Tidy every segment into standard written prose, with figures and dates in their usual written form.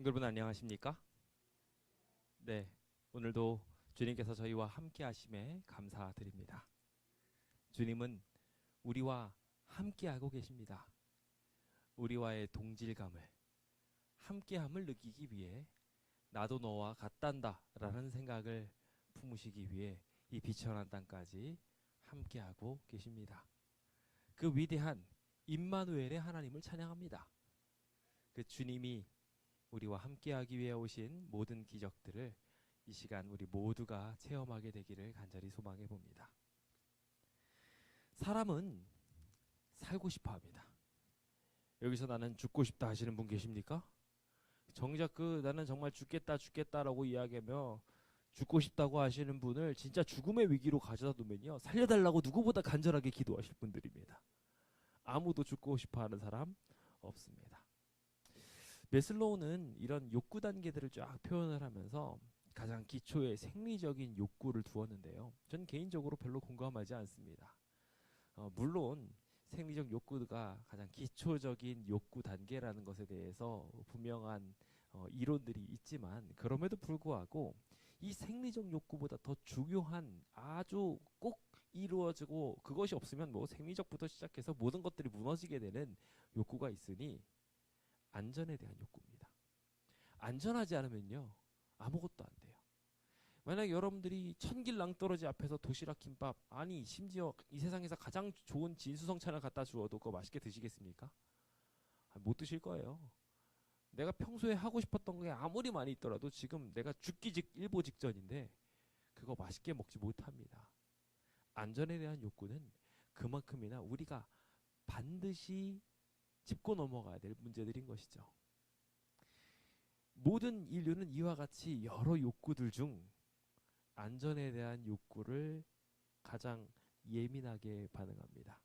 성도 여러분 안녕하십니까? 네, 오늘도 주님께서 저희와 함께 하심에 감사드립니다. 주님은 우리와 함께 하고 계십니다. 우리와의 동질감을, 함께함을 느끼기 위해 나도 너와 같단다 라는 생각을 품으시기 위해 이 비천한 땅까지 함께하고 계십니다. 그 위대한 임마누엘의 하나님을 찬양합니다. 그 주님이 우리와 함께하기 위해 오신 모든 기적들을 이 시간 우리 모두가 체험하게 되기를 간절히 소망해 봅니다. 사람은 살고 싶어 합니다. 여기서 나는 죽고 싶다 하시는 분 계십니까? 정작 나는 정말 죽겠다라고 이야기하며 죽고 싶다고 하시는 분을 진짜 죽음의 위기로 가져다 두면요, 살려달라고 누구보다 간절하게 기도하실 분들입니다. 아무도 죽고 싶어 하는 사람 없습니다. 메슬로우는 이런 욕구 단계들을 쫙 표현을 하면서 가장 기초의 생리적인 욕구를 두었는데요. 전 개인적으로 별로 공감하지 않습니다. 물론 생리적 욕구가 가장 기초적인 욕구 단계라는 것에 대해서 분명한 이론들이 있지만, 그럼에도 불구하고 이 생리적 욕구보다 더 중요한, 아주 꼭 이루어지고 그것이 없으면 뭐 생리적부터 시작해서 모든 것들이 무너지게 되는 욕구가 있으니 안전에 대한 욕구입니다. 안전하지 않으면요, 아무것도 안 돼요. 만약 여러분들이 천길 낭떠러지 앞에서 도시락 김밥, 아니 심지어 이 세상에서 가장 좋은 진수성찬을 갖다 주어도 그거 맛있게 드시겠습니까? 못 드실 거예요. 내가 평소에 하고 싶었던 게 아무리 많이 있더라도 지금 내가 죽기 일보 직전인데 그거 맛있게 먹지 못합니다. 안전에 대한 욕구는 그만큼이나 우리가 반드시 짚고 넘어가야 될 문제들인 것이죠. 모든 인류는 이와 같이 여러 욕구들 중 안전에 대한 욕구를 가장 예민하게 반응합니다.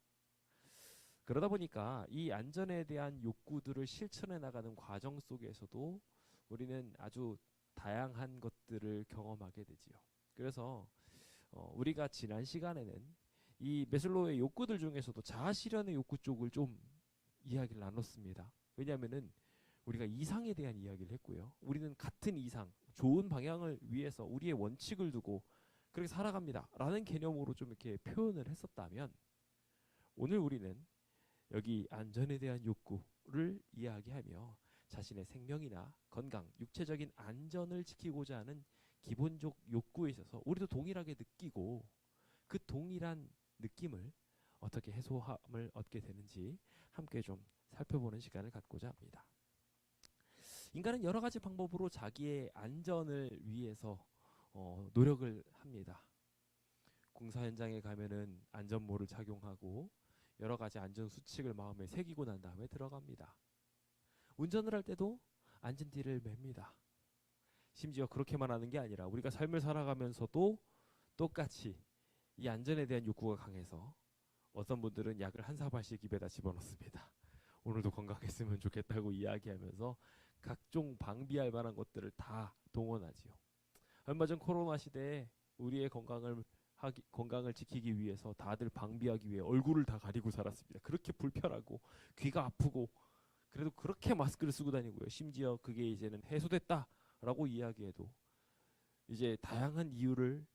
그러다 보니까 이 안전에 대한 욕구들을 실천해 나가는 과정 속에서도 우리는 아주 다양한 것들을 경험하게 되지요. 그래서 우리가 지난 시간에는 이 메슬로우의 욕구들 중에서도 자아 실현의 욕구 쪽을 좀 이야기를 나눴습니다. 왜냐하면은 우리가 이상에 대한 이야기를 했고요. 우리는 같은 이상, 좋은 방향을 위해서 우리의 원칙을 두고 그렇게 살아갑니다 라는 개념으로 좀 이렇게 표현을 했었다면, 오늘 우리는 여기 안전에 대한 욕구를 이야기하며 자신의 생명이나 건강, 육체적인 안전을 지키고자 하는 기본적 욕구에 있어서 우리도 동일하게 느끼고 그 동일한 느낌을 어떻게 해소함을 얻게 되는지 함께 좀 살펴보는 시간을 갖고자 합니다. 인간은 여러 가지 방법으로 자기의 안전을 위해서 노력을 합니다. 공사 현장에 가면은 안전모를 착용하고 여러 가지 안전 수칙을 마음에 새기고 난 다음에 들어갑니다. 운전을 할 때도 안전띠를 맵니다. 심지어 그렇게만 하는 게 아니라 우리가 삶을 살아가면서도 똑같이 이 안전에 대한 욕구가 강해서 어떤 분들은 약을 한 사발씩 입에다 집어넣습니다. 오늘도 건강했으면 좋겠다고 이야기하면서 각종 방비할 만한 것들을 다 동원하지요. 얼마 전 코로나 시대에 우리의 건강을 지키기 위해서 다들 방비하기 위해 얼굴을 다 가리고 살았습니다. 그렇게 불편하고 귀가 아프고 그래도 그렇게 마스크를 쓰고 다니고요. 심지어 그게 이제는 해소됐다라고 이야기해도 이제 다양한 이유를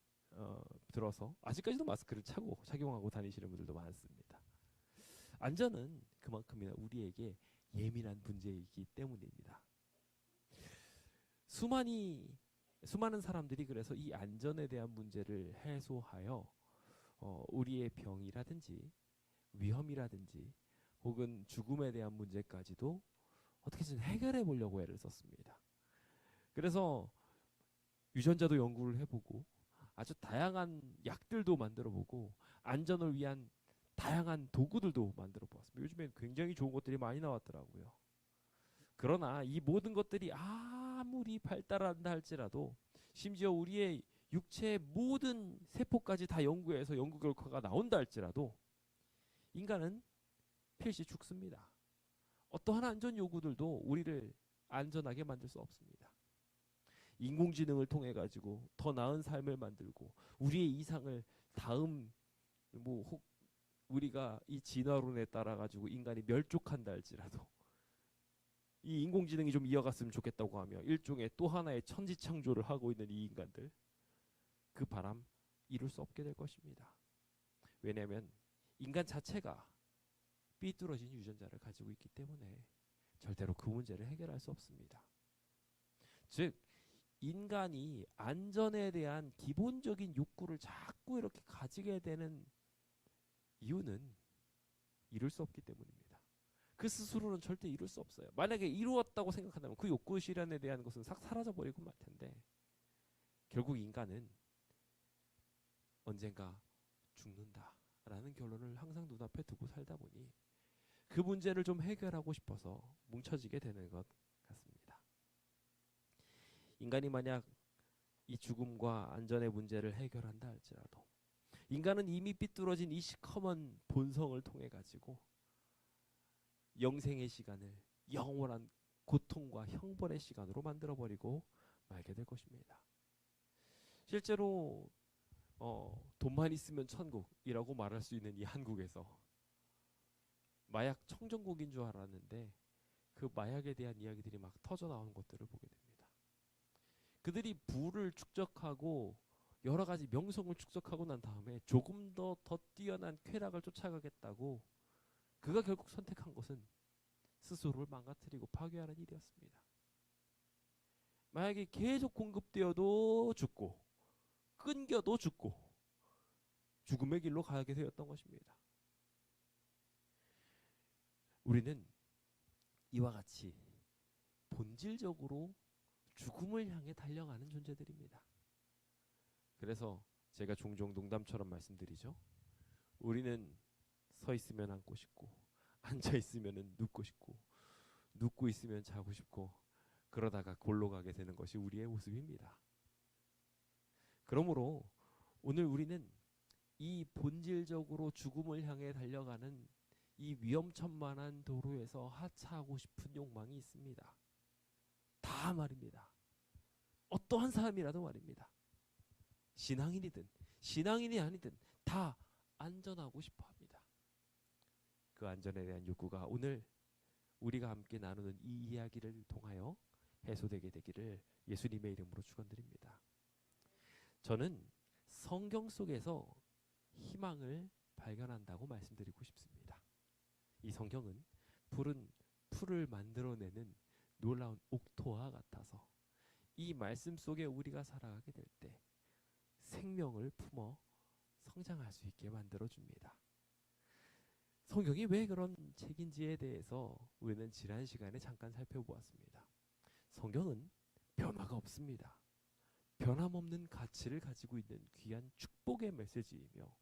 들어서 아직까지도 마스크를 착용하고 다니시는 분들도 많습니다. 안전은 그만큼이나 우리에게 예민한 문제이기 때문입니다. 수많은 사람들이 그래서 이 안전에 대한 문제를 해소하여 우리의 병이라든지 위험이라든지 혹은 죽음에 대한 문제까지도 어떻게든 해결해 보려고 애를 썼습니다. 그래서 유전자도 연구를 해보고 아주 다양한 약들도 만들어보고 안전을 위한 다양한 도구들도 만들어 보았습니다. 요즘엔 굉장히 좋은 것들이 많이 나왔더라고요. 그러나 이 모든 것들이 아무리 발달한다 할지라도, 심지어 우리의 육체의 모든 세포까지 다 연구해서 연구 결과가 나온다 할지라도 인간은 필시 죽습니다. 어떠한 안전 요구들도 우리를 안전하게 만들 수 없습니다. 인공지능을 통해 가지고 더 나은 삶을 만들고 우리의 이상을 다음 혹 우리가 이 진화론에 따라 가지고 인간이 멸족한다 할지라도 이 이 인공지능이 좀 이어갔으면 좋겠다고 하며 일종의 또 하나의 천지창조를 하고 있는 이 인간들, 그 바람 이룰 수 없게 될 것입니다. 왜냐하면 인간 자체가 삐뚤어진 유전자를 가지고 있기 때문에 절대로 그 문제를 해결할 수 없습니다. 즉 인간이 안전에 대한 기본적인 욕구를 자꾸 이렇게 가지게 되는 이유는 이룰 수 없기 때문입니다. 그 스스로는 절대 이룰 수 없어요. 만약에 이루었다고 생각한다면 그 욕구 실현에 대한 것은 싹 사라져버리고 말 텐데, 결국 인간은 언젠가 죽는다라는 결론을 항상 눈앞에 두고 살다 보니 그 문제를 좀 해결하고 싶어서 뭉쳐지게 되는 것 같습니다. 인간이 만약 이 죽음과 안전의 문제를 해결한다 할지라도 인간은 이미 삐뚤어진 이 시커먼 본성을 통해 가지고 영생의 시간을 영원한 고통과 형벌의 시간으로 만들어버리고 말게 될 것입니다. 실제로 돈만 있으면 천국이라고 말할 수 있는 이 한국에서 마약 청정국인 줄 알았는데 그 마약에 대한 이야기들이 막 터져 나오는 것들을 보게 됩니다. 그들이 부를 축적하고 여러 가지 명성을 축적하고 난 다음에 조금 더 뛰어난 쾌락을 쫓아가겠다고 그가 결국 선택한 것은 스스로를 망가뜨리고 파괴하는 일이었습니다. 마약이 계속 공급되어도 죽고 끊겨도 죽고 죽음의 길로 가게 되었던 것입니다. 우리는 이와 같이 본질적으로 죽음을 향해 달려가는 존재들입니다. 그래서 제가 종종 농담처럼 말씀드리죠. 우리는 서 있으면 앉고 싶고 앉아 있으면 눕고 싶고 눕고 있으면 자고 싶고 그러다가 골로 가게 되는 것이 우리의 모습입니다. 그러므로 오늘 우리는 이 본질적으로 죽음을 향해 달려가는 이 위험천만한 도로에서 하차하고 싶은 욕망이 있습니다. 다 말입니다. 어떠한 사람이라도 말입니다. 신앙인이든 신앙인이 아니든 다 안전하고 싶어 합니다. 그 안전에 대한 욕구가 오늘 우리가 함께 나누는 이 이야기를 통하여 해소되게 되기를 예수님의 이름으로 축원드립니다. 저는 성경 속에서 희망을 발견한다고 말씀드리고 싶습니다. 이 성경은 푸른 풀을 만들어내는 놀라운 옥토와 같아서 이 말씀 속에 우리가 살아가게 될 때 생명을 품어 성장할 수 있게 만들어줍니다. 성경이 왜 그런 책인지에 대해서 우리는 지난 시간에 잠깐 살펴보았습니다. 성경은 변화가 없습니다. 변함없는 가치를 가지고 있는 귀한 축복의 메시지이며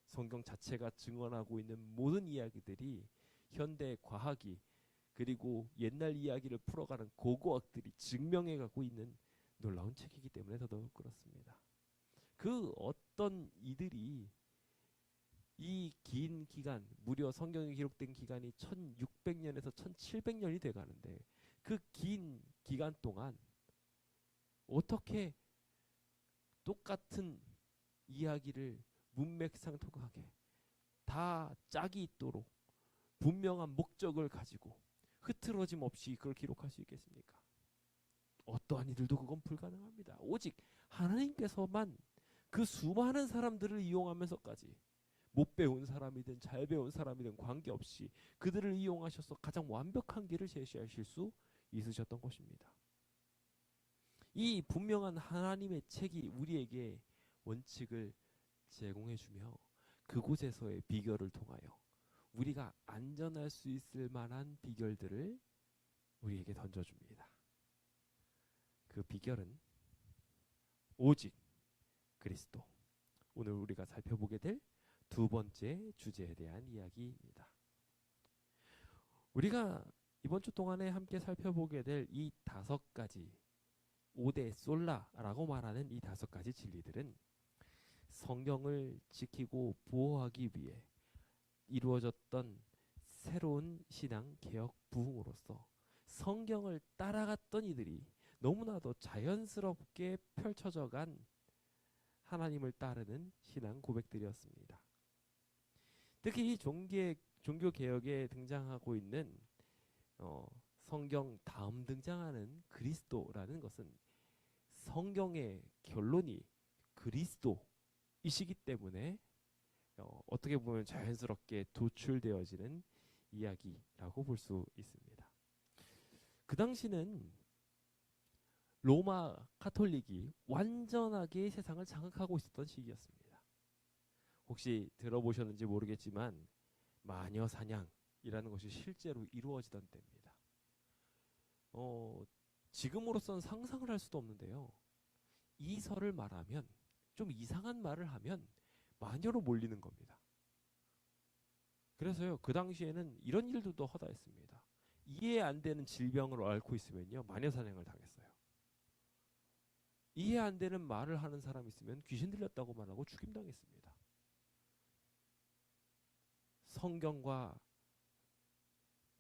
성경 자체가 증언하고 있는 모든 이야기들이 현대 과학이 그리고 옛날 이야기를 풀어가는 고고학들이 증명해가고 있는 놀라운 책이기 때문에 더더욱 그렇습니다. 그 어떤 이들이 이 긴 기간, 무려 성경에 기록된 기간이 1600년에서 1700년이 돼가는데 그 긴 기간 동안 어떻게 똑같은 이야기를 문맥상통하게 다 짝이 있도록 분명한 목적을 가지고 흐트러짐 없이 그걸 기록할 수 있겠습니까? 어떠한 이들도 그건 불가능합니다. 오직 하나님께서만 그 수많은 사람들을 이용하면서까지 못 배운 사람이든 잘 배운 사람이든 관계없이 그들을 이용하셔서 가장 완벽한 길을 제시하실 수 있으셨던 것입니다. 이 분명한 하나님의 책이 우리에게 원칙을 제공해주며 그곳에서의 비결을 통하여 우리가 안전할 수 있을 만한 비결들을 우리에게 던져줍니다. 그 비결은 오직 그리스도. 오늘 우리가 살펴보게 될 두 번째 주제에 대한 이야기입니다. 우리가 이번 주 동안에 함께 살펴보게 될 이 5가지 5대 솔라라고 말하는 이 5가지 진리들은 성경을 지키고 보호하기 위해 이루어졌던 새로운 신앙 개혁 부흥으로서 성경을 따라갔던 이들이 너무나도 자연스럽게 펼쳐져간 하나님을 따르는 신앙 고백들이었습니다. 특히 이 종교 개혁에 등장하고 있는 성경 다음 등장하는 그리스도라는 것은 성경의 결론이 그리스도이시기 때문에 어떻게 보면 자연스럽게 도출되어지는 이야기라고 볼 수 있습니다. 그 당시는 로마 카톨릭이 완전하게 세상을 장악하고 있었던 시기였습니다. 혹시 들어보셨는지 모르겠지만 마녀 사냥이라는 것이 실제로 이루어지던 때입니다. 지금으로선 상상을 할 수도 없는데요. 이 설을 말하면, 좀 이상한 말을 하면 마녀로 몰리는 겁니다. 그래서요, 그 당시에는 이런 일들도 허다했습니다. 이해 안 되는 질병을 앓고 있으면요, 마녀 사냥을 당했어요. 이해 안 되는 말을 하는 사람이 있으면 귀신 들렸다고 말하고 죽임당했습니다. 성경과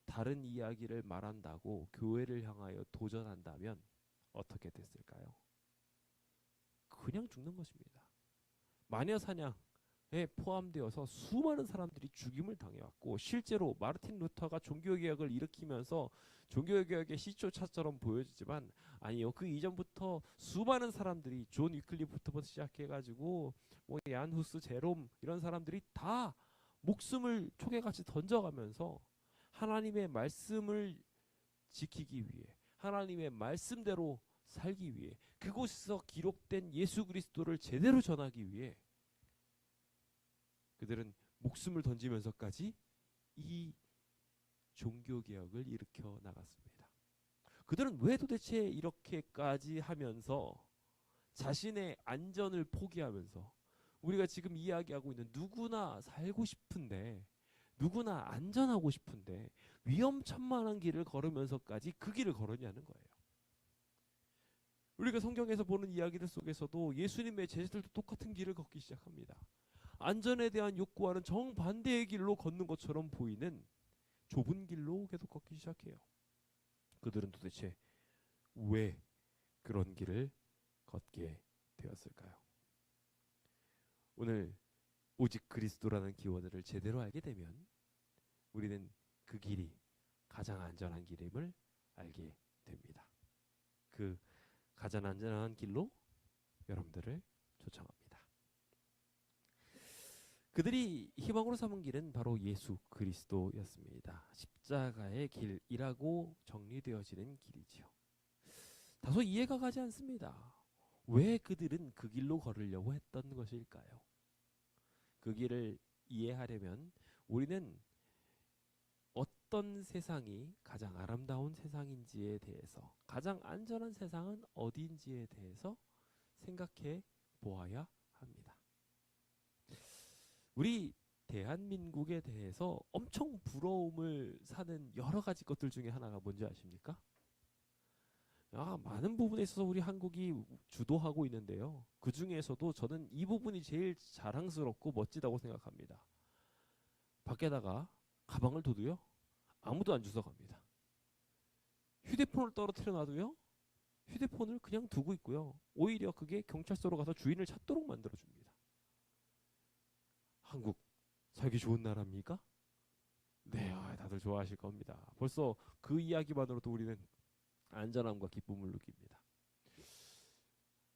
다른 이야기를 말한다고 교회를 향하여 도전한다면 어떻게 됐을까요? 그냥 죽는 것입니다. 마녀 사냥에 포함되어서 수많은 사람들이 죽임을 당해왔고, 실제로 마르틴 루터가 종교개혁을 일으키면서 종교개혁의 시초차처럼 보여지지만 아니요, 그 이전부터 수많은 사람들이 존 위클리프부터 시작해가지고 뭐 얀 후스, 제롬 이런 사람들이 다 목숨을 초계같이 던져가면서 하나님의 말씀을 지키기 위해, 하나님의 말씀대로 살기 위해, 그곳에서 기록된 예수 그리스도를 제대로 전하기 위해 그들은 목숨을 던지면서까지 이 종교개혁을 일으켜 나갔습니다. 그들은 왜 도대체 이렇게까지 하면서 자신의 안전을 포기하면서, 우리가 지금 이야기하고 있는 누구나 살고 싶은데, 누구나 안전하고 싶은데 위험천만한 길을 걸으면서까지 그 길을 걸었냐는 거예요. 우리가 성경에서 보는 이야기들 속에서도 예수님의 제자들도 똑같은 길을 걷기 시작합니다. 안전에 대한 욕구와는 정반대의 길로 걷는 것처럼 보이는 좁은 길로 계속 걷기 시작해요. 그들은 도대체 왜 그런 길을 걷게 되었을까요? 오늘 오직 그리스도라는 키워드를 제대로 알게 되면 우리는 그 길이 가장 안전한 길임을 알게 됩니다. 그 가장 안전한 길로 여러분들을 초청합니다. 그들이 희망으로 삼은 길은 바로 예수 그리스도였습니다. 십자가의 길이라고 정리되어지는 길이지요. 다소 이해가 가지 않습니다. 왜 그들은 그 길로 걸으려고 했던 것일까요? 그 길을 이해하려면 우리는 어떤 세상이 가장 아름다운 세상인지에 대해서, 가장 안전한 세상은 어디인지에 대해서 생각해 보아야 합니다. 우리 대한민국에 대해서 엄청 부러움을 사는 여러 가지 것들 중에 하나가 뭔지 아십니까? 많은 부분에 있어서 우리 한국이 주도하고 있는데요. 그 중에서도 저는 이 부분이 제일 자랑스럽고 멋지다고 생각합니다. 밖에다가 가방을 둬도요, 아무도 안 주워갑니다. 휴대폰을 떨어뜨려 놔도요, 휴대폰을 그냥 두고 있고요. 오히려 그게 경찰서로 가서 주인을 찾도록 만들어줍니다. 한국 살기 좋은 나라입니까? 네, 다들 좋아하실 겁니다. 벌써 그 이야기만으로도 우리는 안전함과 기쁨을 느낍니다.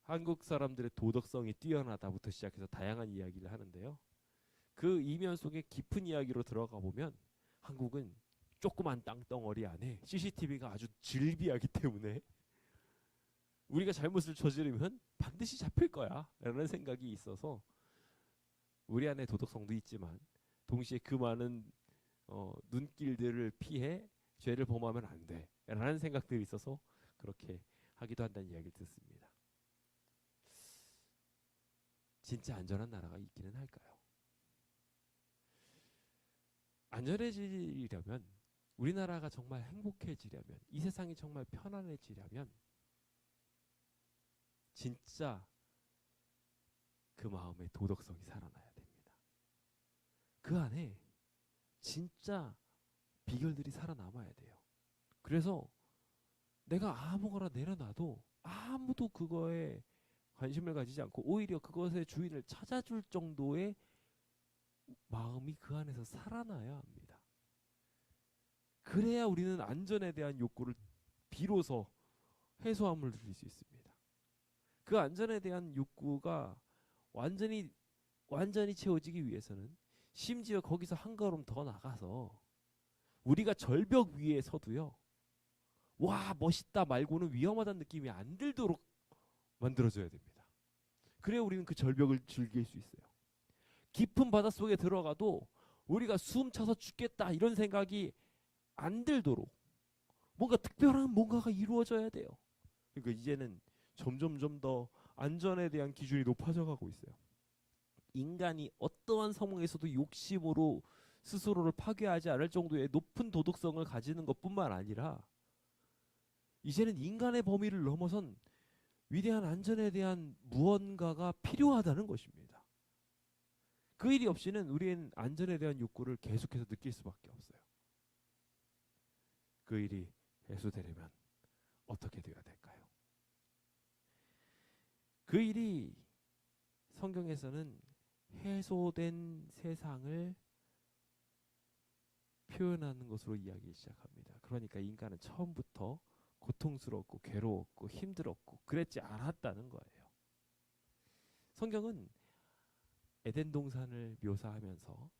한국 사람들의 도덕성이 뛰어나다부터 시작해서 다양한 이야기를 하는데요. 그 이면 속에 깊은 이야기로 들어가 보면 한국은 조그만 땅덩어리 안에 CCTV가 아주 질비하기 때문에 우리가 잘못을 저지르면 반드시 잡힐 거야 라는 생각이 있어서 우리 안에 도덕성도 있지만 동시에 그 많은 눈길들을 피해 죄를 범하면 안 돼 라는 생각들이 있어서 그렇게 하기도 한다는 이야기를 듣습니다. 진짜 안전한 나라가 있기는 할까요? 안전해지려면, 우리나라가 정말 행복해지려면, 이 세상이 정말 편안해지려면 진짜 그 마음에 도덕성이 살아나야 됩니다. 그 안에 진짜 비결들이 살아남아야 돼요. 그래서 내가 아무거나 내려놔도 아무도 그거에 관심을 가지지 않고 오히려 그것의 주인을 찾아줄 정도의 마음이 그 안에서 살아나야 합니다. 그래야 우리는 안전에 대한 욕구를 비로소 해소함을 누릴 수 있습니다. 그 안전에 대한 욕구가 완전히 채워지기 위해서는 심지어 거기서 한 걸음 더 나가서 우리가 절벽 위에 서도요, 와 멋있다 말고는 위험하다는 느낌이 안 들도록 만들어줘야 됩니다. 그래야 우리는 그 절벽을 즐길 수 있어요. 깊은 바닷속에 들어가도 우리가 숨 차서 죽겠다 이런 생각이 안 들도록 뭔가 특별한 뭔가가 이루어져야 돼요. 그러니까 이제는 점점점 더 안전에 대한 기준이 높아져 가고 있어요. 인간이 어떠한 상황에서도 욕심으로 스스로를 파괴하지 않을 정도의 높은 도덕성을 가지는 것뿐만 아니라 이제는 인간의 범위를 넘어선 위대한 안전에 대한 무언가가 필요하다는 것입니다. 그 일이 없이는 우리는 안전에 대한 욕구를 계속해서 느낄 수밖에 없어요. 그 일이 해소되려면 어떻게 되어야 될까요? 그 일이 성경에서는 해소된 세상을 표현하는 것으로 이야기 시작합니다. 그러니까 인간은 처음부터 고통스럽고 괴로웠고 힘들었고 그랬지 않았다는 거예요. 성경은 에덴 동산을 묘사하면서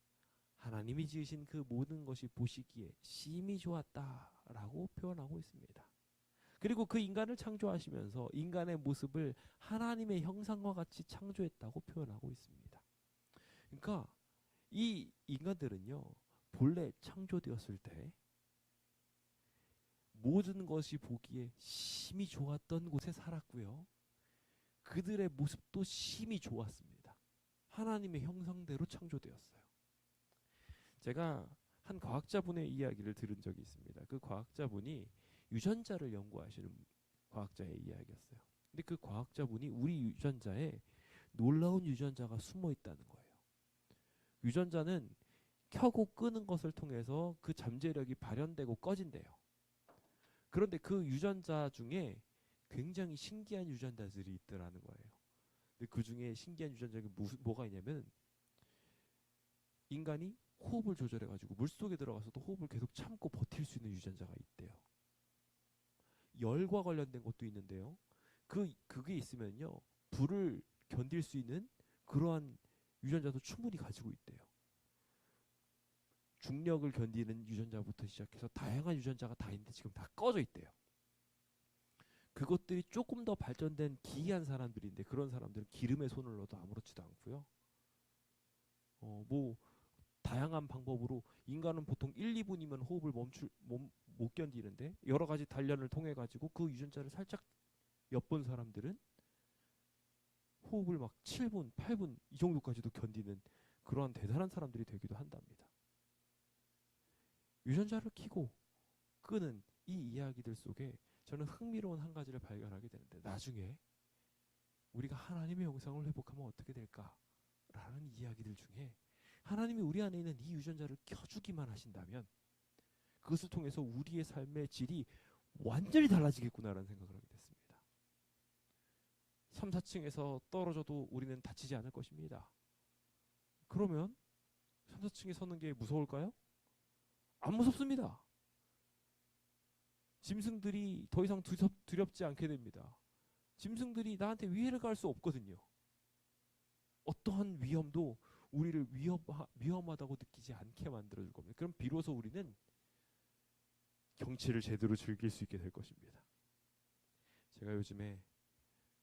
하나님이 지으신 그 모든 것이 보시기에 심히 좋았다라고 표현하고 있습니다. 그리고 그 인간을 창조하시면서 인간의 모습을 하나님의 형상과 같이 창조했다고 표현하고 있습니다. 그러니까 이 인간들은요, 본래 창조되었을 때 모든 것이 보기에 심히 좋았던 곳에 살았고요. 그들의 모습도 심히 좋았습니다. 하나님의 형상대로 창조되었어요. 제가 한 과학자분의 이야기를 들은 적이 있습니다. 그 과학자분이 유전자를 연구하시는 과학자의 이야기였어요. 근데 그 과학자분이 우리 유전자에 놀라운 유전자가 숨어 있다는 거예요. 유전자는 켜고 끄는 것을 통해서 그 잠재력이 발현되고 꺼진대요. 그런데 그 유전자 중에 굉장히 신기한 유전자들이 있더라는 거예요. 근데 그 중에 신기한 유전자가 뭐가 있냐면 인간이 호흡을 조절해가지고 물속에 들어가서도 호흡을 계속 참고 버틸 수 있는 유전자가 있대요. 열과 관련된 것도 있는데요. 그게 있으면요, 불을 견딜 수 있는 그러한 유전자도 충분히 가지고 있대요. 중력을 견디는 유전자부터 시작해서 다양한 유전자가 다 있는데 지금 다 꺼져 있대요. 그것들이 조금 더 발전된 기이한 사람들인데 그런 사람들은 기름에 손을 넣어도 아무렇지도 않고요. 뭐 다양한 방법으로 인간은 보통 1, 2분이면 호흡을 못 견디는데 여러 가지 단련을 통해 가지고 그 유전자를 살짝 엿본 사람들은 호흡을 막 7분, 8분 이 정도까지도 견디는 그러한 대단한 사람들이 되기도 한답니다. 유전자를 켜고 끄는 이 이야기들 속에 저는 흥미로운 한 가지를 발견하게 되는데, 나중에 우리가 하나님의 형상을 회복하면 어떻게 될까라는 이야기들 중에 하나님이 우리 안에 있는 이 유전자를 켜주기만 하신다면 그것을 통해서 우리의 삶의 질이 완전히 달라지겠구나라는 생각을 하게 됐습니다. 3, 4층에서 떨어져도 우리는 다치지 않을 것입니다. 그러면 3, 4층에 서는 게 무서울까요? 안 무섭습니다. 짐승들이 더 이상 두렵지 않게 됩니다. 짐승들이 나한테 위해를 가할 수 없거든요. 어떠한 위험도 우리를 위험하다고 느끼지 않게 만들어줄 겁니다. 그럼 비로소 우리는 경치를 제대로 즐길 수 있게 될 것입니다. 제가 요즘에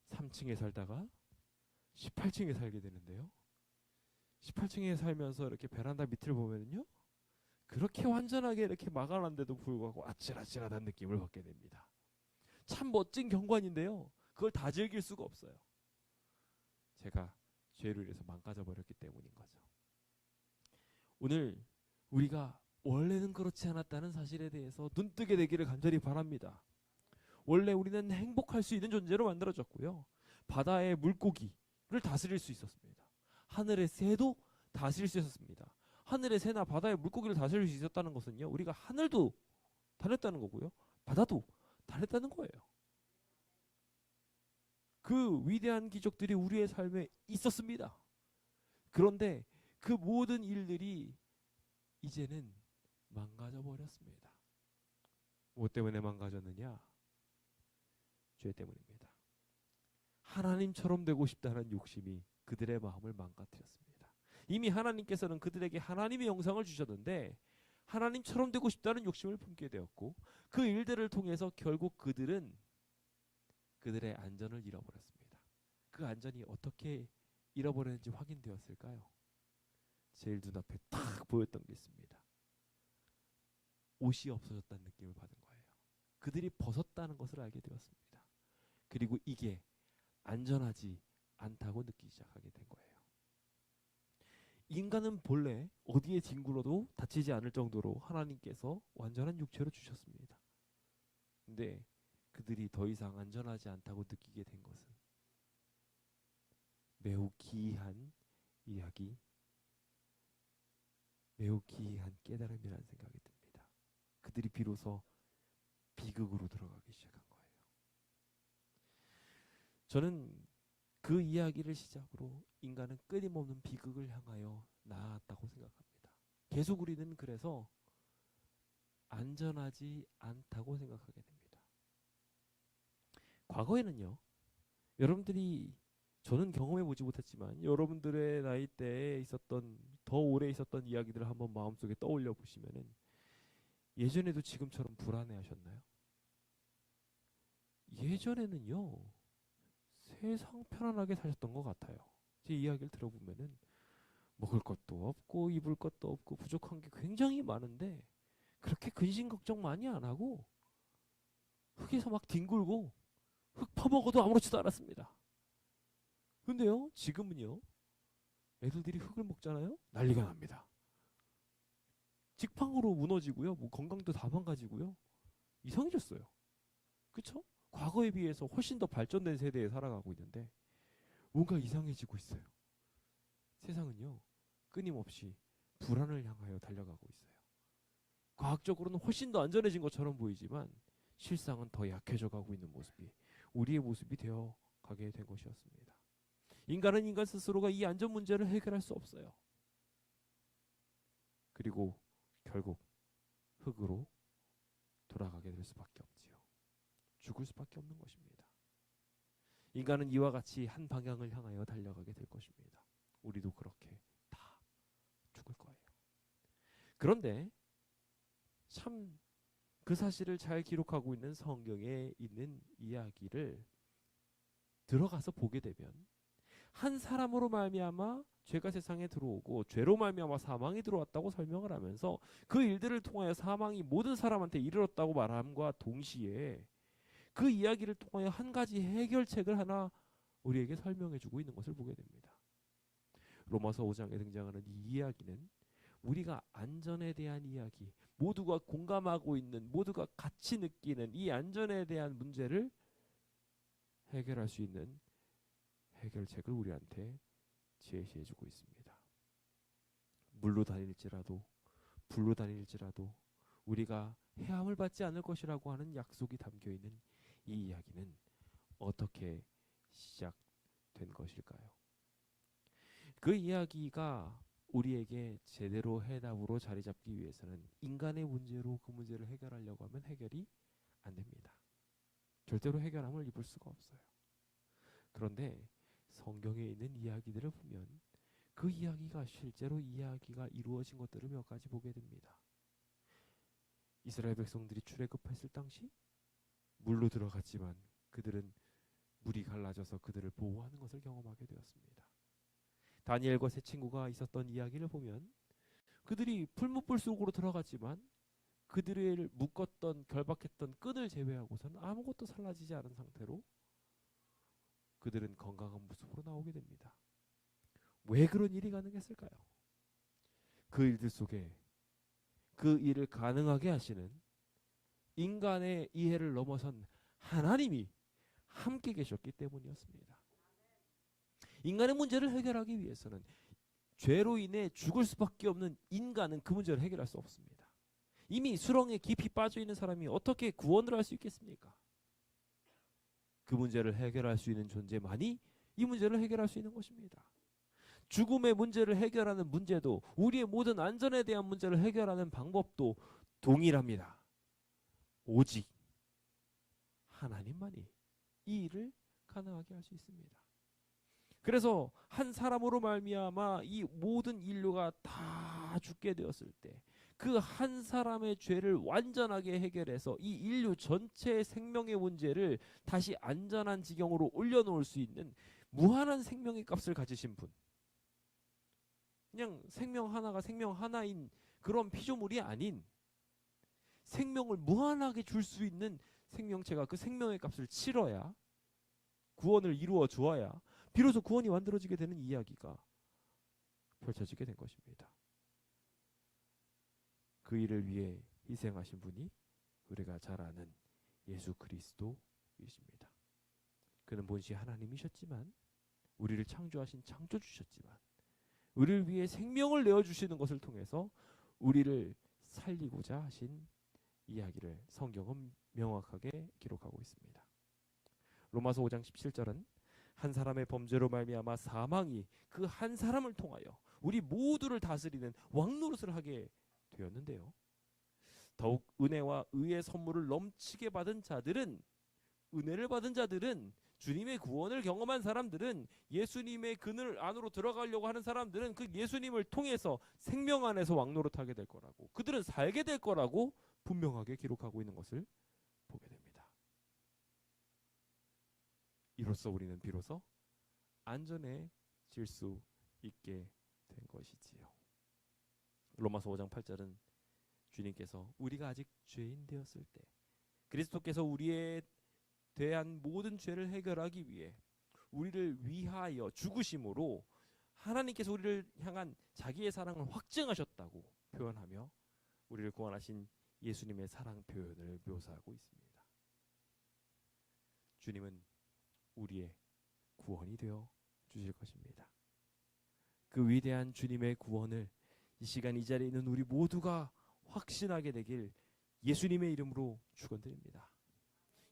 3층에 살다가 18층에 살게 되는데요. 18층에 살면서 이렇게 베란다 밑을 보면요, 그렇게 완전하게 이렇게 막아놨는데도 불구하고 아찔아찔하다는 느낌을 받게 됩니다. 참 멋진 경관인데요, 그걸 다 즐길 수가 없어요. 제가 죄로 인해서 망가져 버렸기 때문인 거죠. 오늘 우리가 원래는 그렇지 않았다는 사실에 대해서 눈뜨게 되기를 간절히 바랍니다. 원래 우리는 행복할 수 있는 존재로 만들어졌고요. 바다의 물고기를 다스릴 수 있었습니다. 하늘의 새도 다스릴 수 있었습니다. 하늘의 새나 바다의 물고기를 다스릴 수 있었다는 것은요, 우리가 하늘도 다녔다는 거고요, 바다도 다녔다는 거예요. 그 위대한 기적들이 우리의 삶에 있었습니다. 그런데 그 모든 일들이 이제는 망가져 버렸습니다. 뭐 때문에 망가졌느냐? 죄 때문입니다. 하나님처럼 되고 싶다는 욕심이 그들의 마음을 망가뜨렸습니다. 이미 하나님께서는 그들에게 하나님의 영상을 주셨는데 하나님처럼 되고 싶다는 욕심을 품게 되었고 그 일들을 통해서 결국 그들은 그들의 안전을 잃어버렸습니다. 그 안전이 어떻게 잃어버렸는지 확인되었을까요? 제일 눈앞에 탁 보였던 게 있습니다. 옷이 없어졌다는 느낌을 받은 거예요. 그들이 벗었다는 것을 알게 되었습니다. 그리고 이게 안전하지 않다고 느끼기 시작하게 된 거예요. 인간은 본래 어디에 뒹굴어도 다치지 않을 정도로 하나님께서 완전한 육체로 주셨습니다. 근데 그들이 더 이상 안전하지 않다고 느끼게 된 것은 매우 기이한 이야기, 매우 기이한 깨달음이라는 생각이 듭니다. 그들이 비로소 비극으로 들어가기 시작한 거예요. 저는 그 이야기를 시작으로 인간은 끊임없는 비극을 향하여 나아갔다고 생각합니다. 계속 우리는 그래서 안전하지 않다고 생각하게 됩니다. 과거에는요, 여러분들이 저는 경험해 보지 못했지만 여러분들의 나이 때에 있었던 더 오래 있었던 이야기들을 한번 마음속에 떠올려 보시면은 예전에도 지금처럼 불안해하셨나요? 예전에는요, 세상 편안하게 사셨던 것 같아요. 제 이야기를 들어보면은 먹을 것도 없고 입을 것도 없고 부족한 게 굉장히 많은데 그렇게 근심 걱정 많이 안 하고 흙에서 막 뒹굴고 흙 퍼먹어도 아무렇지도 않았습니다. 근데요, 지금은요, 애들들이 흙을 먹잖아요? 난리가 납니다. 직방으로 무너지고요, 뭐 건강도 다 망가지고요, 이상해졌어요. 그쵸? 과거에 비해서 훨씬 더 발전된 세대에 살아가고 있는데 뭔가 이상해지고 있어요. 세상은요, 끊임없이 불안을 향하여 달려가고 있어요. 과학적으로는 훨씬 더 안전해진 것처럼 보이지만 실상은 더 약해져 가고 있는 모습이 우리의 모습이 되어 가게 된 것이었습니다. 인간은 인간 스스로가 이 안전 문제를 해결할 수 없어요. 그리고 결국 흙으로 돌아가게 될 수밖에 없지요. 죽을 수밖에 없는 것입니다. 인간은 이와 같이 한 방향을 향하여 달려가게 될 것입니다. 우리도 그렇게 다 죽을 거예요. 그런데 참 그 사실을 잘 기록하고 있는 성경에 있는 이야기를 들어가서 보게 되면 한 사람으로 말미암아 죄가 세상에 들어오고 죄로 말미암아 사망이 들어왔다고 설명을 하면서 그 일들을 통하여 사망이 모든 사람한테 이르렀다고 말함과 동시에 그 이야기를 통하여 한 가지 해결책을 하나 우리에게 설명해주고 있는 것을 보게 됩니다. 로마서 5장에 등장하는 이 이야기는 우리가 안전에 대한 이야기, 모두가 공감하고 있는, 모두가 같이 느끼는 이 안전에 대한 문제를 해결할 수 있는 해결책을 우리한테 제시해주고 있습니다. 물로 다닐지라도 불로 다닐지라도 우리가 해함을 받지 않을 것이라고 하는 약속이 담겨있는 이 이야기는 어떻게 시작된 것일까요? 그 이야기가 우리에게 제대로 해답으로 자리 잡기 위해서는 인간의 문제로 그 문제를 해결하려고 하면 해결이 안 됩니다. 절대로 해결함을 입을 수가 없어요. 그런데 성경에 있는 이야기들을 보면 그 이야기가 실제로 이야기가 이루어진 것들을 몇 가지 보게 됩니다. 이스라엘 백성들이 출애굽했을 당시 물로 들어갔지만 그들은 물이 갈라져서 그들을 보호하는 것을 경험하게 되었습니다. 다니엘과 세 친구가 있었던 이야기를 보면 그들이 풀무불 속으로 들어갔지만 그들을 묶었던 결박했던 끈을 제외하고서는 아무것도 살라지지 않은 상태로 그들은 건강한 모습으로 나오게 됩니다. 왜 그런 일이 가능했을까요? 그 일들 속에 그 일을 가능하게 하시는 인간의 이해를 넘어선 하나님이 함께 계셨기 때문이었습니다. 인간의 문제를 해결하기 위해서는 죄로 인해 죽을 수밖에 없는 인간은 그 문제를 해결할 수 없습니다. 이미 수렁에 깊이 빠져 있는 사람이 어떻게 구원을 할 수 있겠습니까? 그 문제를 해결할 수 있는 존재만이 이 문제를 해결할 수 있는 것입니다. 죽음의 문제를 해결하는 문제도 우리의 모든 안전에 대한 문제를 해결하는 방법도 동일합니다. 오직 하나님만이 이 일을 가능하게 할 수 있습니다. 그래서 한 사람으로 말미암아 이 모든 인류가 다 죽게 되었을 때 그 한 사람의 죄를 완전하게 해결해서 이 인류 전체의 생명의 문제를 다시 안전한 지경으로 올려놓을 수 있는 무한한 생명의 값을 가지신 분, 그냥 생명 하나가 생명 하나인 그런 피조물이 아닌 생명을 무한하게 줄 수 있는 생명체가 그 생명의 값을 치러야, 구원을 이루어 주어야 비로소 구원이 만들어지게 되는 이야기가 펼쳐지게 된 것입니다. 그 일을 위해 희생하신 분이 우리가 잘 아는 예수 그리스도이십니다. 그는 본시 하나님이셨지만, 우리를 창조하신 창조주셨지만, 우리를 위해 생명을 내어주시는 것을 통해서 우리를 살리고자 하신 이야기를 성경은 명확하게 기록하고 있습니다. 로마서 5장 17절은 한 사람의 범죄로 말미암아 사망이 그 한 사람을 통하여 우리 모두를 다스리는 왕노릇을 하게 되었는데요. 더욱 은혜와 의의 선물을 넘치게 받은 자들은, 은혜를 받은 자들은, 주님의 구원을 경험한 사람들은, 예수님의 그늘 안으로 들어가려고 하는 사람들은 그 예수님을 통해서 생명 안에서 왕노릇하게 될 거라고, 그들은 살게 될 거라고 분명하게 기록하고 있는 것을 보게 됩니다. 이로써 우리는 비로소 안전해질 수 있게 된 것이지요. 로마서 5장 8절은 주님께서 우리가 아직 죄인 되었을 때 그리스도께서 우리에 대한 모든 죄를 해결하기 위해 우리를 위하여 죽으심으로 하나님께서 우리를 향한 자기의 사랑을 확증하셨다고 표현하며 우리를 구원하신 예수님의 사랑 표현을 묘사하고 있습니다. 주님은 우리의 구원이 되어 주실 것입니다. 그 위대한 주님의 구원을 이 시간 이 자리에 있는 우리 모두가 확신하게 되길 예수님의 이름으로 축원드립니다.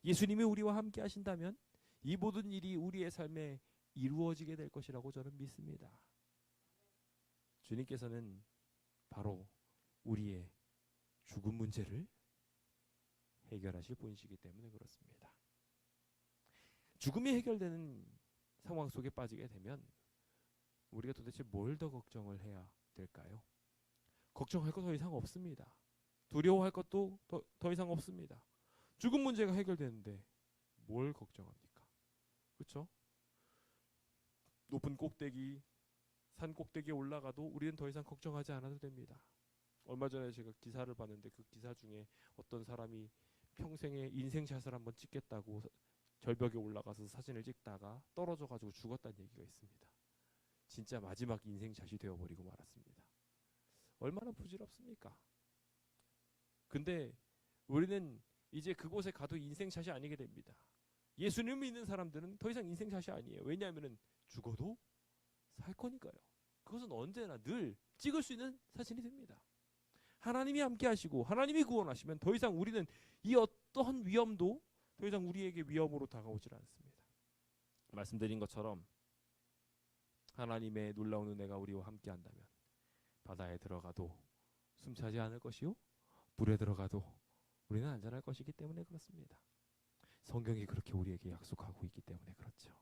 예수님이 우리와 함께 하신다면 이 모든 일이 우리의 삶에 이루어지게 될 것이라고 저는 믿습니다. 주님께서는 바로 우리의 죽음 문제를 해결하실 분이시기 때문에 그렇습니다. 죽음이 해결되는 상황 속에 빠지게 되면 우리가 도대체 뭘 더 걱정을 해야 될까요? 걱정할 것 더 이상 없습니다. 두려워할 것도 더 이상 없습니다. 죽음 문제가 해결되는데 뭘 걱정합니까? 그렇죠? 높은 꼭대기, 산 꼭대기에 올라가도 우리는 더 이상 걱정하지 않아도 됩니다. 얼마 전에 제가 기사를 봤는데 그 기사 중에 어떤 사람이 평생에 인생샷을 한번 찍겠다고 절벽에 올라가서 사진을 찍다가 떨어져가지고 죽었다는 얘기가 있습니다. 진짜 마지막 인생샷이 되어버리고 말았습니다. 얼마나 부질없습니까? 근데 우리는 이제 그곳에 가도 인생샷이 아니게 됩니다. 예수님을 믿는 사람들은 더 이상 인생샷이 아니에요. 왜냐하면 죽어도 살 거니까요. 그것은 언제나 늘 찍을 수 있는 사진이 됩니다. 하나님이 함께 하시고 하나님이 구원하시면 더 이상 우리는 이 어떠한 위험도 더 이상 우리에게 위험으로 다가오질 않습니다. 말씀드린 것처럼 하나님의 놀라운 은혜가 우리와 함께 한다면 바다에 들어가도 숨차지 않을 것이요 물에 들어가도 우리는 안전할 것이기 때문에 그렇습니다. 성경이 그렇게 우리에게 약속하고 있기 때문에 그렇죠.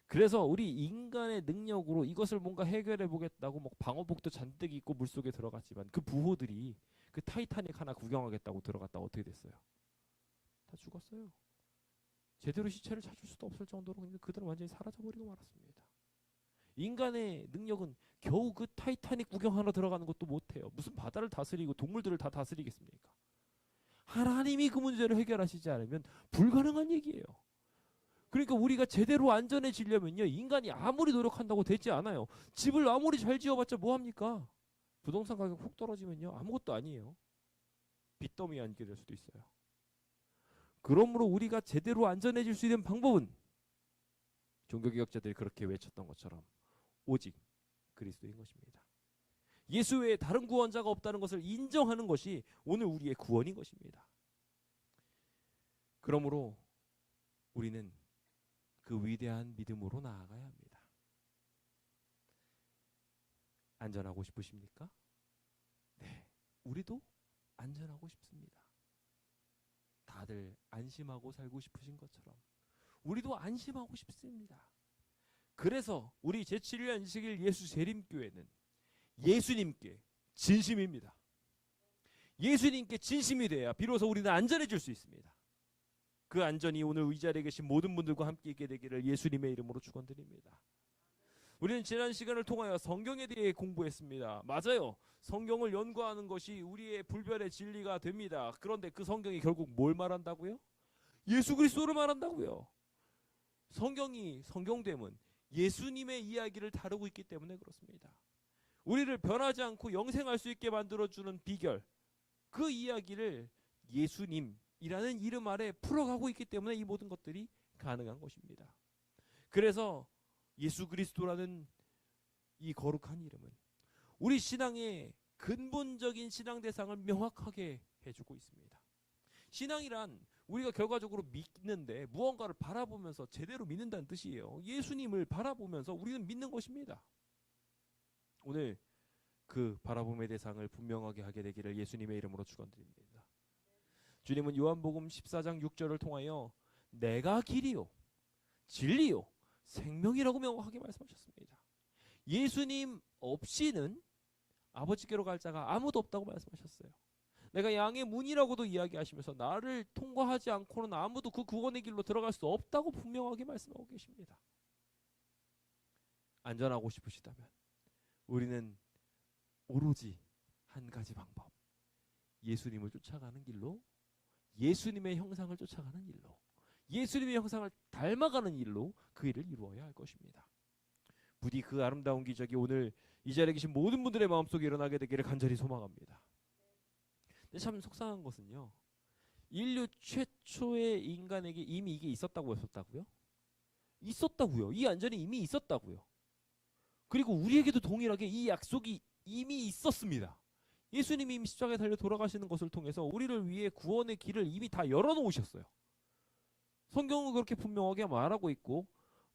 그래서 우리 인간의 능력으로 이것을 뭔가 해결해 보겠다고 뭐 방어복도 잔뜩 입고 물속에 들어갔지만 그 부호들이 그 타이타닉 하나 구경하겠다고 들어갔다 어떻게 됐어요? 다 죽었어요. 제대로 시체를 찾을 수도 없을 정도로 그들은 완전히 사라져버리고 말았습니다. 인간의 능력은 겨우 그 타이타닉 구경하러 들어가는 것도 못해요. 무슨 바다를 다스리고 동물들을 다 다스리겠습니까? 하나님이 그 문제를 해결하시지 않으면 불가능한 얘기예요. 그러니까 우리가 제대로 안전해지려면요, 인간이 아무리 노력한다고 되지 않아요. 집을 아무리 잘 지어봤자 뭐합니까? 부동산 가격 훅 떨어지면요 아무것도 아니에요. 빚더미에 앉게 될 수도 있어요. 그러므로 우리가 제대로 안전해질 수 있는 방법은 종교개혁자들이 그렇게 외쳤던 것처럼 오직 그리스도인 것입니다. 예수 외에 다른 구원자가 없다는 것을 인정하는 것이 오늘 우리의 구원인 것입니다. 그러므로 우리는 그 위대한 믿음으로 나아가야 합니다. 안전하고 싶으십니까? 네, 우리도 안전하고 싶습니다. 다들 안심하고 살고 싶으신 것처럼 우리도 안심하고 싶습니다. 그래서 우리 제7일 안식일 예수 재림교회는 예수님께 진심입니다. 예수님께 진심이 돼야 비로소 우리는 안전해질 수 있습니다. 그 안전이 오늘 이 자리에 계신 모든 분들과 함께 있게 되기를 예수님의 이름으로 축원드립니다. 우리는 지난 시간을 통하여 성경에 대해 공부했습니다. 맞아요. 성경을 연구하는 것이 우리의 불변의 진리가 됩니다. 그런데 그 성경이 결국 뭘 말한다고요? 예수 그리스도를 말한다고요. 성경이 성경됨은 예수님의 이야기를 다루고 있기 때문에 그렇습니다. 우리를 변하지 않고 영생할 수 있게 만들어주는 비결, 그 이야기를 예수님이라는 이름 아래 풀어가고 있기 때문에 이 모든 것들이 가능한 것입니다. 그래서 예수 그리스도라는 이 거룩한 이름은 우리 신앙의 근본적인 신앙 대상을 명확하게 해주고 있습니다. 신앙이란 우리가 결과적으로 믿는데 무언가를 바라보면서 제대로 믿는다는 뜻이에요. 예수님을 바라보면서 우리는 믿는 것입니다. 오늘 그 바라봄의 대상을 분명하게 하게 되기를 예수님의 이름으로 축원드립니다. 주님은 요한복음 14장 6절을 통하여 내가 길이요 진리요 생명이라고 명확하게 말씀하셨습니다. 예수님 없이는 아버지께로 갈 자가 아무도 없다고 말씀하셨어요. 내가 양의 문이라고도 이야기하시면서 나를 통과하지 않고는 아무도 그 구원의 길로 들어갈 수 없다고 분명하게 말씀하고 계십니다. 안전하고 싶으시다면 우리는 오로지 한 가지 방법, 예수님을 쫓아가는 길로, 예수님의 형상을 쫓아가는 일로, 예수님의 형상을 닮아가는 일로 그 일을 이루어야 할 것입니다. 부디 그 아름다운 기적이 오늘 이 자리에 계신 모든 분들의 마음속에 일어나게 되기를 간절히 소망합니다. 근데 참 속상한 것은요, 인류 최초의 인간에게 이미 이게 있었다고 했었다고요? 있었다고요. 이 안전이 이미 있었다고요. 그리고 우리에게도 동일하게 이 약속이 이미 있었습니다. 예수님이 이미 십자가에 달려 돌아가시는 것을 통해서 우리를 위해 구원의 길을 이미 다 열어놓으셨어요. 성경은 그렇게 분명하게 말하고 있고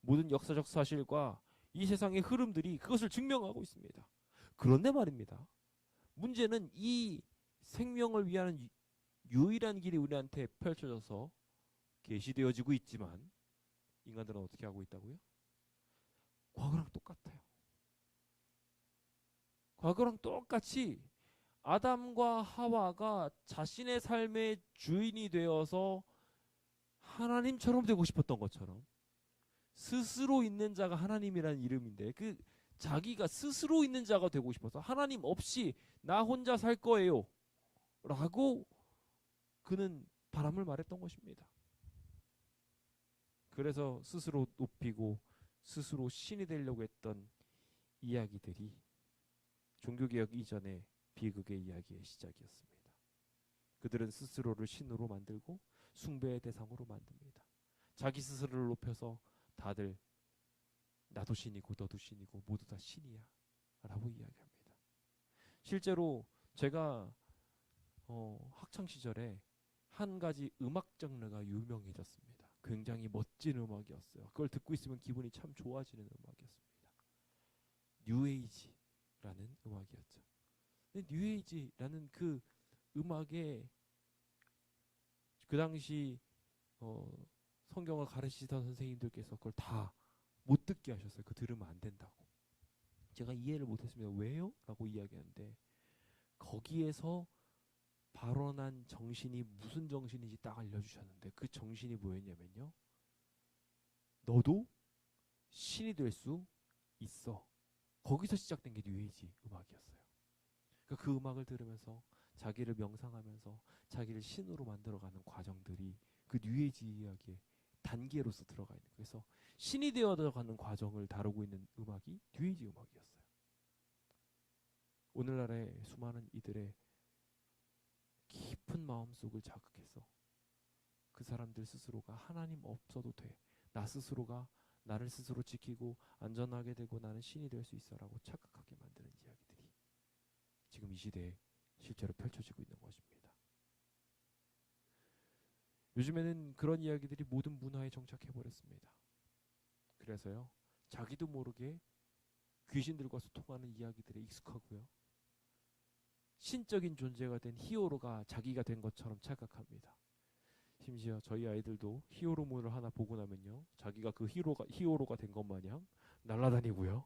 모든 역사적 사실과 이 세상의 흐름들이 그것을 증명하고 있습니다. 그런데 말입니다. 문제는 이 생명을 위한 유일한 길이 우리한테 펼쳐져서 계시되어지고 있지만 인간들은 어떻게 하고 있다고요? 과거랑 똑같아요. 과거랑 똑같이 아담과 하와가 자신의 삶의 주인이 되어서 하나님처럼 되고 싶었던 것처럼 스스로 있는 자가 하나님이라는 이름인데 그 자기가 스스로 있는 자가 되고 싶어서 하나님 없이 나 혼자 살 거예요 라고 그는 바람을 말했던 것입니다. 그래서 스스로 높이고 스스로 신이 되려고 했던 이야기들이 종교개혁 이전의 비극의 이야기의 시작이었습니다. 그들은 스스로를 신으로 만들고 숭배의 대상으로 만듭니다. 자기 스스로를 높여서 다들 나도 신이고 너도 신이고 모두 다 신이야 라고 이야기합니다. 실제로 제가 학창시절에 한 가지 음악 장르가 유명해졌습니다. 굉장히 멋진 음악이었어요. 그걸 듣고 있으면 기분이 참 좋아지는 음악이었습니다. 뉴에이지라는 음악이었죠. 근데 뉴에이지라는 그 음악에 그 당시 성경을 가르치던 선생님들께서 그걸 다 못 듣게 하셨어요. 그거 들으면 안 된다고. 제가 이해를 못했습니다. 왜요? 라고 이야기하는데 거기에서 발언한 정신이 무슨 정신인지 딱 알려주셨는데 그 정신이 뭐였냐면요. 너도 신이 될 수 있어. 거기서 시작된 게 뉴에이지 음악이었어요. 그러니까 그 음악을 들으면서 자기를 명상하면서 자기를 신으로 만들어가는 과정들이 그 뉴에이지 이야기의 단계로서 들어가 있는 거예요. 그래서 신이 되어가는 과정을 다루고 있는 음악이 뉴에이지 음악이었어요. 오늘날의 수많은 이들의 깊은 마음속을 자극해서 그 사람들 스스로가 하나님 없어도 돼. 나 스스로가 나를 스스로 지키고 안전하게 되고 나는 신이 될 수 있어라고 착각하게 만드는 이야기들이 지금 이 시대에 실제로 펼쳐지고 있는 것입니다. 요즘에는 그런 이야기들이 모든 문화에 정착해버렸습니다. 그래서요, 자기도 모르게 귀신들과 소통하는 이야기들에 익숙하고요. 신적인 존재가 된 히어로가 자기가 된 것처럼 착각합니다. 심지어 저희 아이들도 히어로물을 하나 보고 나면요, 자기가 그 히어로가 된 것 마냥 날아다니고요,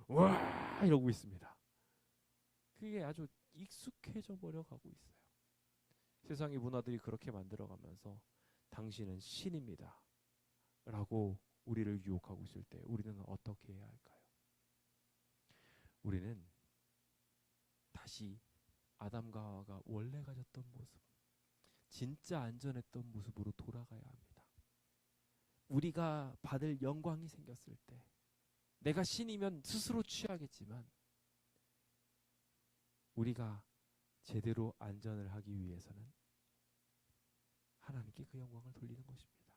와 이러고 있습니다. 그게 아주 익숙해져 버려 가고 있어요. 세상의 문화들이 그렇게 만들어가면서 당신은 신입니다 라고 우리를 유혹하고 있을 때 우리는 어떻게 해야 할까요? 우리는 다시 아담과 하와가 원래 가졌던 모습, 진짜 안전했던 모습으로 돌아가야 합니다. 우리가 받을 영광이 생겼을 때, 내가 신이면 스스로 취하겠지만 우리가 제대로 안전을 하기 위해서는 하나님께 그 영광을 돌리는 것입니다.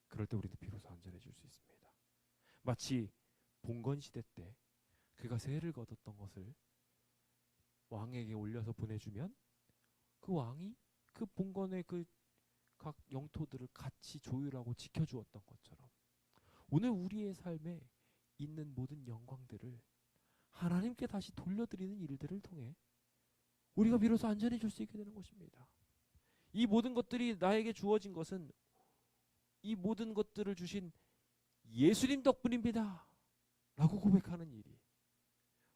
그럴 때 우리는 비로소 안전해질 수 있습니다. 마치 봉건 시대 때 그가 세를 거뒀던 것을 왕에게 올려서 보내주면 그 왕이 그 봉건의 그 각 영토들을 같이 조율하고 지켜주었던 것처럼, 오늘 우리의 삶에 있는 모든 영광들을 하나님께 다시 돌려드리는 일들을 통해 우리가 비로소 안전해질 수 있게 되는 것입니다. 이 모든 것들이 나에게 주어진 것은 이 모든 것들을 주신 예수님 덕분입니다 라고 고백하는 일이,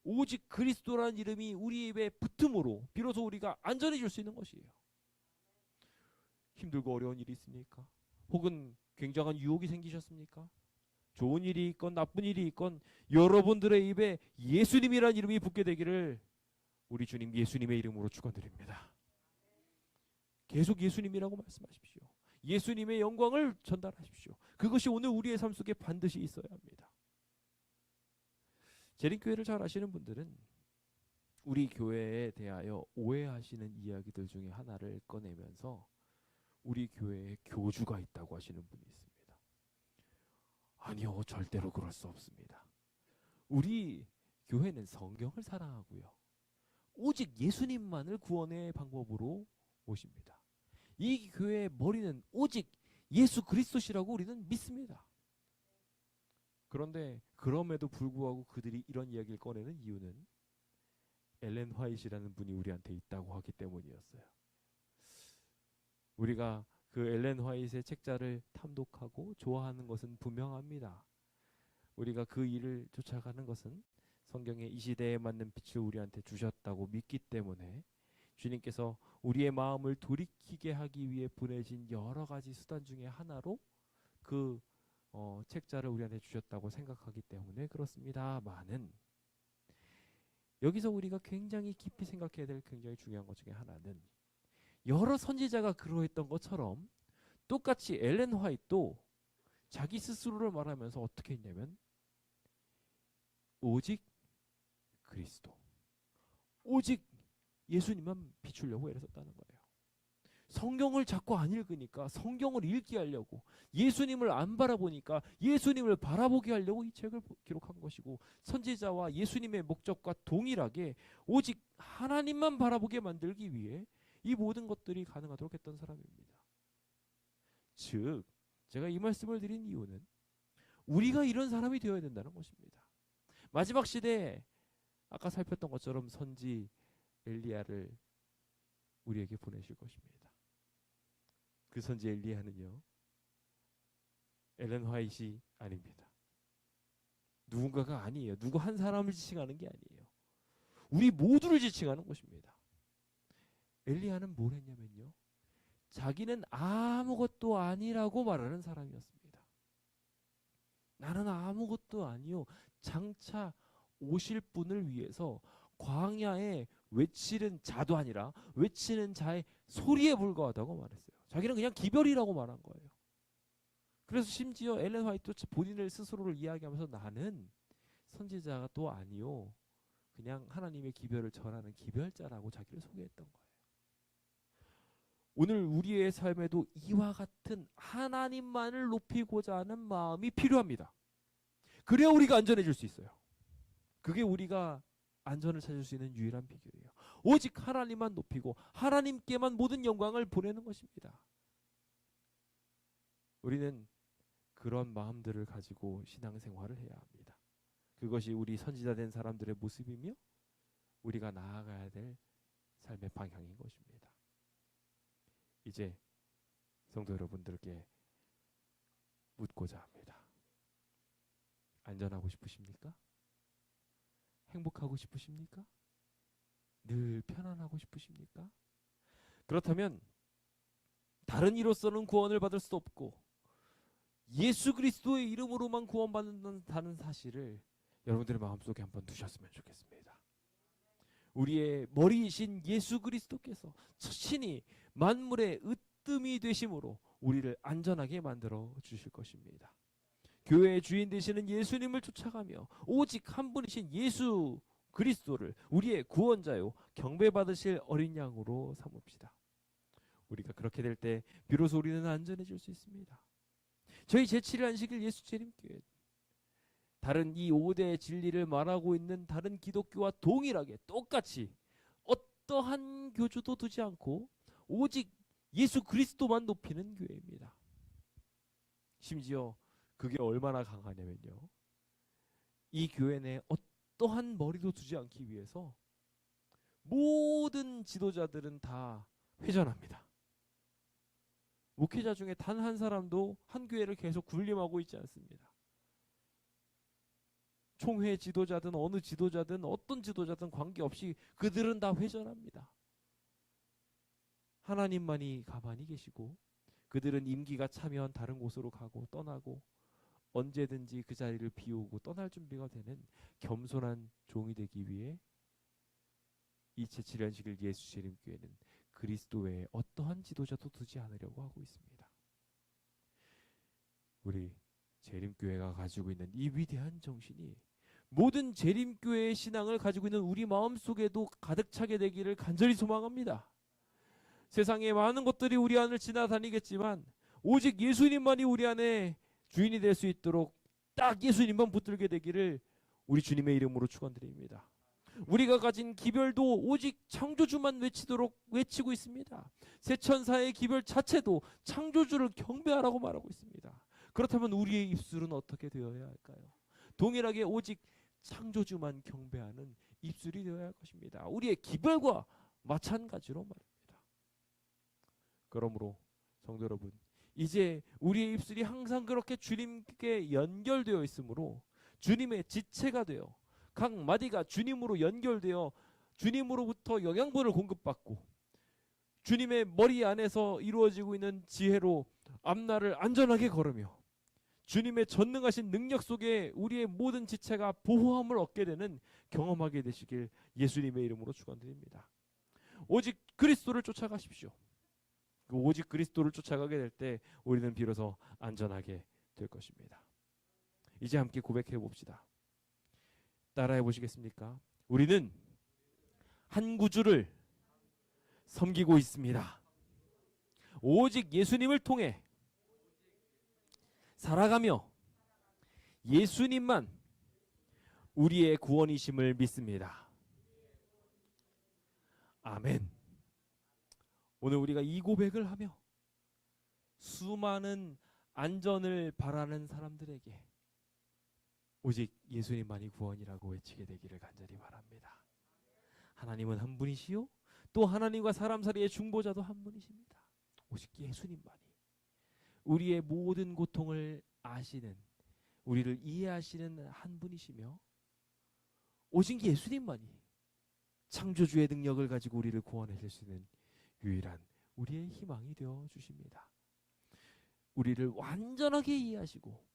오직 그리스도라는 이름이 우리 입에 붙음으로 비로소 우리가 안전해질 수 있는 것이에요. 힘들고 어려운 일이 있습니까? 혹은 굉장한 유혹이 생기셨습니까? 좋은 일이 있건 나쁜 일이 있건 여러분들의 입에 예수님이라는 이름이 붙게 되기를 우리 주님 예수님의 이름으로 축원드립니다. 계속 예수님이라고 말씀하십시오. 예수님의 영광을 전달하십시오. 그것이 오늘 우리의 삶 속에 반드시 있어야 합니다. 재림교회를 잘 아시는 분들은 우리 교회에 대하여 오해하시는 이야기들 중에 하나를 꺼내면서 우리 교회에 교주가 있다고 하시는 분이 있습니다. 아니요, 절대로 그럴 수 없습니다. 우리 교회는 성경을 사랑하고요, 오직 예수님만을 구원의 방법으로 모십니다. 이 교회의 머리는 오직 예수 그리스도시라고 우리는 믿습니다. 그런데 그럼에도 불구하고 그들이 이런 이야기를 꺼내는 이유는 엘렌 화이트라는 분이 우리한테 있다고 하기 때문이었어요. 우리가 그 엘렌 화이트의 책자를 탐독하고 좋아하는 것은 분명합니다. 우리가 그 일을 쫓아가는 것은 성경의 이 시대에 맞는 빛을 우리한테 주셨다고 믿기 때문에 주님께서 우리의 마음을 돌이키게 하기 위해 보내신 여러 가지 수단 중에 하나로 그 책자를 우리한테 주셨다고 생각하기 때문에 그렇습니다만은, 여기서 우리가 굉장히 깊이 생각해야 될 굉장히 중요한 것 중에 하나는, 여러 선지자가 그러했던 것처럼 똑같이 엘렌 화이트도 자기 스스로를 말하면서 어떻게 했냐면 오직 그리스도, 오직 예수님만 비추려고 애를 썼다는 거예요. 성경을 자꾸 안 읽으니까 성경을 읽게 하려고, 예수님을 안 바라보니까 예수님을 바라보게 하려고 이 책을 기록한 것이고, 선지자와 예수님의 목적과 동일하게 오직 하나님만 바라보게 만들기 위해 이 모든 것들이 가능하도록 했던 사람입니다. 즉 제가 이 말씀을 드린 이유는 우리가 이런 사람이 되어야 된다는 것입니다. 마지막 시대에 아까 살폈던 것처럼 선지 엘리야를 우리에게 보내실 것입니다. 그 선지 엘리야는요, 엘렌 화이트이 아닙니다. 누군가가 아니에요. 누구 한 사람을 지칭하는 게 아니에요. 우리 모두를 지칭하는 것입니다. 엘리야는 뭘 했냐면요, 자기는 아무것도 아니라고 말하는 사람이었습니다. 나는 아무것도 아니요, 장차 오실 분을 위해서 광야에 외치는 자도 아니라 외치는 자의 소리에 불과하다고 말했어요. 자기는 그냥 기별이라고 말한 거예요. 그래서 심지어 엘렌 화이트도 본인을 스스로를 이야기하면서 나는 선지자가 또 아니요, 그냥 하나님의 기별을 전하는 기별자라고 자기를 소개했던 거예요. 오늘 우리의 삶에도 이와 같은 하나님만을 높이고자 하는 마음이 필요합니다. 그래야 우리가 안전해질 수 있어요. 그게 우리가 안전을 찾을 수 있는 유일한 비결이에요. 오직 하나님만 높이고 하나님께만 모든 영광을 보내는 것입니다. 우리는 그런 마음들을 가지고 신앙생활을 해야 합니다. 그것이 우리 선지자 된 사람들의 모습이며 우리가 나아가야 될 삶의 방향인 것입니다. 이제 성도 여러분들께 묻고자 합니다. 안전하고 싶으십니까? 행복하고 싶으십니까? 늘 편안하고 싶으십니까? 그렇다면 다른 이로서는 구원을 받을 수 없고 예수 그리스도의 이름으로만 구원받는다는 사실을 여러분들의 마음속에 한번 두셨으면 좋겠습니다. 우리의 머리이신 예수 그리스도께서 친히 만물의 으뜸이 되심으로 우리를 안전하게 만들어 주실 것입니다. 교회의 주인 되시는 예수님을 쫓아가며 오직 한 분이신 예수 그리스도를 우리의 구원자요 경배받으실 어린 양으로 삼읍시다. 우리가 그렇게 될 때 비로소 우리는 안전해질 수 있습니다. 저희 제7일 안식일 예수재림교회 다른 이 5대 진리를 말하고 있는 다른 기독교와 동일하게 똑같이 어떠한 교주도 두지 않고 오직 예수 그리스도만 높이는 교회입니다. 심지어 그게 얼마나 강하냐면요, 이 교회 내에 어떠한 머리도 두지 않기 위해서 모든 지도자들은 다 회전합니다. 목회자 중에 단 한 사람도 한 교회를 계속 군림하고 있지 않습니다. 총회 지도자든 어느 지도자든 어떤 지도자든 관계없이 그들은 다 회전합니다. 하나님만이 가만히 계시고 그들은 임기가 차면 다른 곳으로 가고 떠나고 언제든지 그 자리를 비우고 떠날 준비가 되는 겸손한 종이 되기 위해 이 제7연식일 예수재림교회는 그리스도 외에 어떠한 지도자도 두지 않으려고 하고 있습니다. 우리 재림교회가 가지고 있는 이 위대한 정신이 모든 재림교회의 신앙을 가지고 있는 우리 마음속에도 가득 차게 되기를 간절히 소망합니다. 세상에 많은 것들이 우리 안을 지나다니겠지만 오직 예수님만이 우리 안에 주인이 될 수 있도록 딱 예수님만 붙들게 되기를 우리 주님의 이름으로 축원드립니다. 우리가 가진 기별도 오직 창조주만 외치고 있습니다. 새 천사의 기별 자체도 창조주를 경배하라고 말하고 있습니다. 그렇다면 우리의 입술은 어떻게 되어야 할까요? 동일하게 오직 창조주만 경배하는 입술이 되어야 할 것입니다. 우리의 기별과 마찬가지로 말입니다. 그러므로 성도 여러분, 이제 우리의 입술이 항상 그렇게 주님께 연결되어 있으므로 주님의 지체가 되어 각 마디가 주님으로 연결되어 주님으로부터 영양분을 공급받고 주님의 머리 안에서 이루어지고 있는 지혜로 앞날을 안전하게 걸으며 주님의 전능하신 능력 속에 우리의 모든 지체가 보호함을 얻게 되는 경험하게 되시길 예수님의 이름으로 축원드립니다. 오직 그리스도를 쫓아가십시오. 오직 그리스도를 쫓아가게 될 때 우리는 비로소 안전하게 될 것입니다. 이제 함께 고백해 봅시다. 따라해 보시겠습니까? 우리는 한 구주를 섬기고 있습니다. 오직 예수님을 통해 살아가며 예수님만 우리의 구원이심을 믿습니다. 아멘. 오늘 우리가 이 고백을 하며 수많은 안전을 바라는 사람들에게 오직 예수님만이 구원이라고 외치게 되기를 간절히 바랍니다. 하나님은 한 분이시요 또 하나님과 사람 사이의 중보자도 한 분이십니다. 오직 예수님만이 우리의 모든 고통을 아시는, 우리를 이해하시는 한 분이시며 오직 예수님만이 창조주의 능력을 가지고 우리를 구원하실 수 있는 유일한 우리의 희망이 되어 주십니다. 우리를 완전하게 이해하시고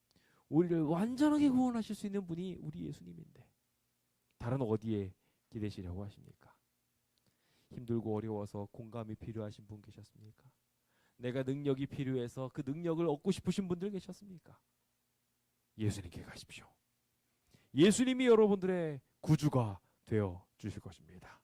우리를 완전하게 구원하실 수 있는 분이 우리 예수님인데 다른 어디에 기대시려고 하십니까? 힘들고 어려워서 공감이 필요하신 분 계셨습니까? 내가 능력이 필요해서 그 능력을 얻고 싶으신 분들 계셨습니까? 예수님께 가십시오. 예수님이 여러분들의 구주가 되어 주실 것입니다.